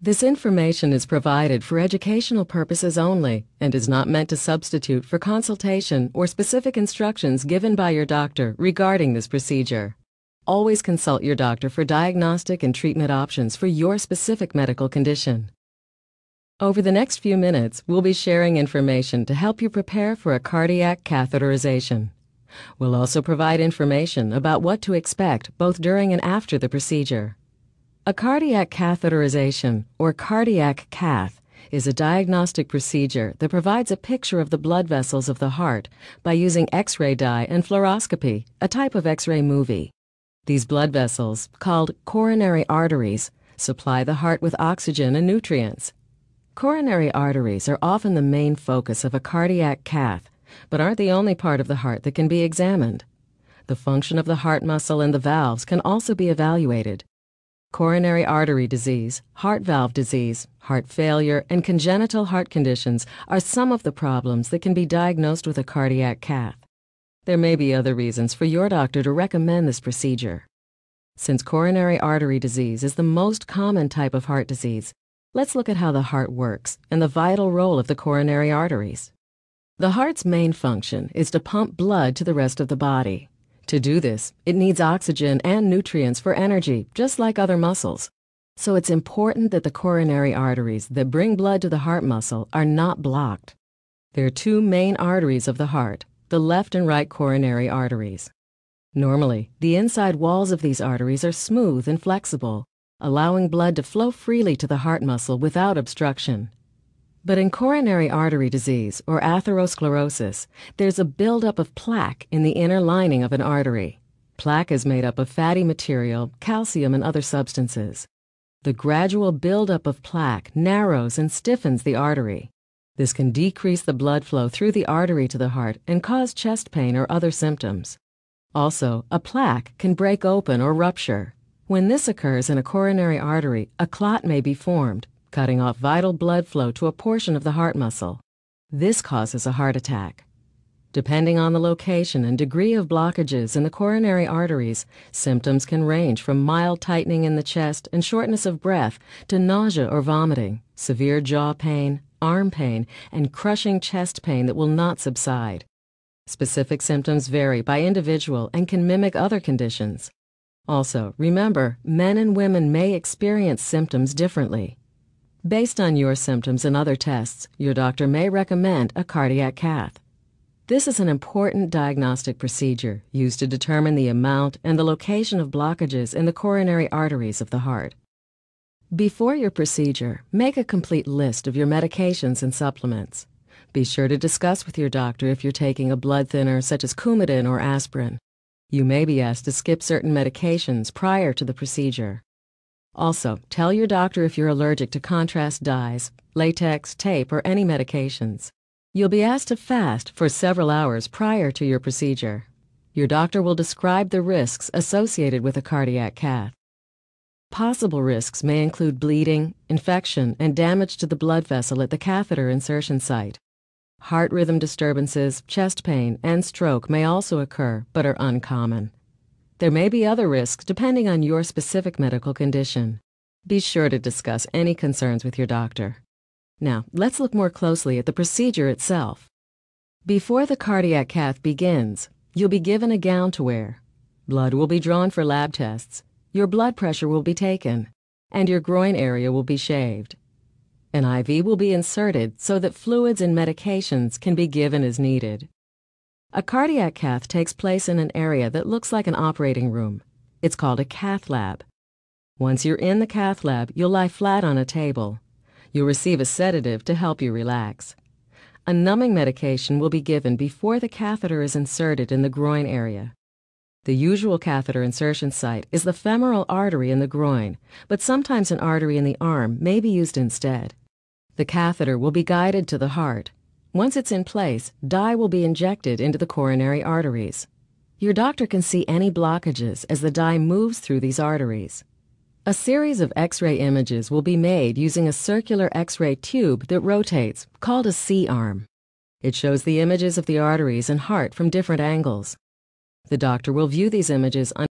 This information is provided for educational purposes only and is not meant to substitute for consultation or specific instructions given by your doctor regarding this procedure. Always consult your doctor for diagnostic and treatment options for your specific medical condition. Over the next few minutes, we'll be sharing information to help you prepare for a cardiac catheterization. We'll also provide information about what to expect both during and after the procedure. A cardiac catheterization, or cardiac cath, is a diagnostic procedure that provides a picture of the blood vessels of the heart by using X-ray dye and fluoroscopy, a type of X-ray movie. These blood vessels, called coronary arteries, supply the heart with oxygen and nutrients. Coronary arteries are often the main focus of a cardiac cath, but aren't the only part of the heart that can be examined. The function of the heart muscle and the valves can also be evaluated. Coronary artery disease, heart valve disease, heart failure, and congenital heart conditions are some of the problems that can be diagnosed with a cardiac cath. There may be other reasons for your doctor to recommend this procedure. Since coronary artery disease is the most common type of heart disease, let's look at how the heart works and the vital role of the coronary arteries. The heart's main function is to pump blood to the rest of the body. To do this, it needs oxygen and nutrients for energy, just like other muscles. So it's important that the coronary arteries that bring blood to the heart muscle are not blocked. There are two main arteries of the heart, the left and right coronary arteries. Normally, the inside walls of these arteries are smooth and flexible, allowing blood to flow freely to the heart muscle without obstruction. But in coronary artery disease, or atherosclerosis, there's a buildup of plaque in the inner lining of an artery. Plaque is made up of fatty material, calcium, and other substances. The gradual buildup of plaque narrows and stiffens the artery. This can decrease the blood flow through the artery to the heart and cause chest pain or other symptoms. Also, a plaque can break open or rupture. When this occurs in a coronary artery, a clot may be formed, cutting off vital blood flow to a portion of the heart muscle. This causes a heart attack. Depending on the location and degree of blockages in the coronary arteries, symptoms can range from mild tightening in the chest and shortness of breath to nausea or vomiting, severe jaw pain, arm pain, and crushing chest pain that will not subside. Specific symptoms vary by individual and can mimic other conditions. Also, remember, men and women may experience symptoms differently. Based on your symptoms and other tests, your doctor may recommend a cardiac cath. This is an important diagnostic procedure used to determine the amount and the location of blockages in the coronary arteries of the heart. Before your procedure, make a complete list of your medications and supplements. Be sure to discuss with your doctor if you're taking a blood thinner such as Coumadin or aspirin. You may be asked to skip certain medications prior to the procedure. Also, tell your doctor if you're allergic to contrast dyes, latex, tape, or any medications. You'll be asked to fast for several hours prior to your procedure. Your doctor will describe the risks associated with a cardiac cath. Possible risks may include bleeding, infection, and damage to the blood vessel at the catheter insertion site. Heart rhythm disturbances, chest pain, and stroke may also occur, but are uncommon. There may be other risks depending on your specific medical condition. Be sure to discuss any concerns with your doctor. Now, let's look more closely at the procedure itself. Before the cardiac cath begins, you'll be given a gown to wear. Blood will be drawn for lab tests. Your blood pressure will be taken, and your groin area will be shaved. An IV will be inserted so that fluids and medications can be given as needed. A cardiac cath takes place in an area that looks like an operating room. It's called a cath lab. Once you're in the cath lab, you'll lie flat on a table. You'll receive a sedative to help you relax. A numbing medication will be given before the catheter is inserted in the groin area. The usual catheter insertion site is the femoral artery in the groin, but sometimes an artery in the arm may be used instead. The catheter will be guided to the heart. Once it's in place, dye will be injected into the coronary arteries. Your doctor can see any blockages as the dye moves through these arteries. A series of X-ray images will be made using a circular X-ray tube that rotates, called a C-arm. It shows the images of the arteries and heart from different angles. The doctor will view these images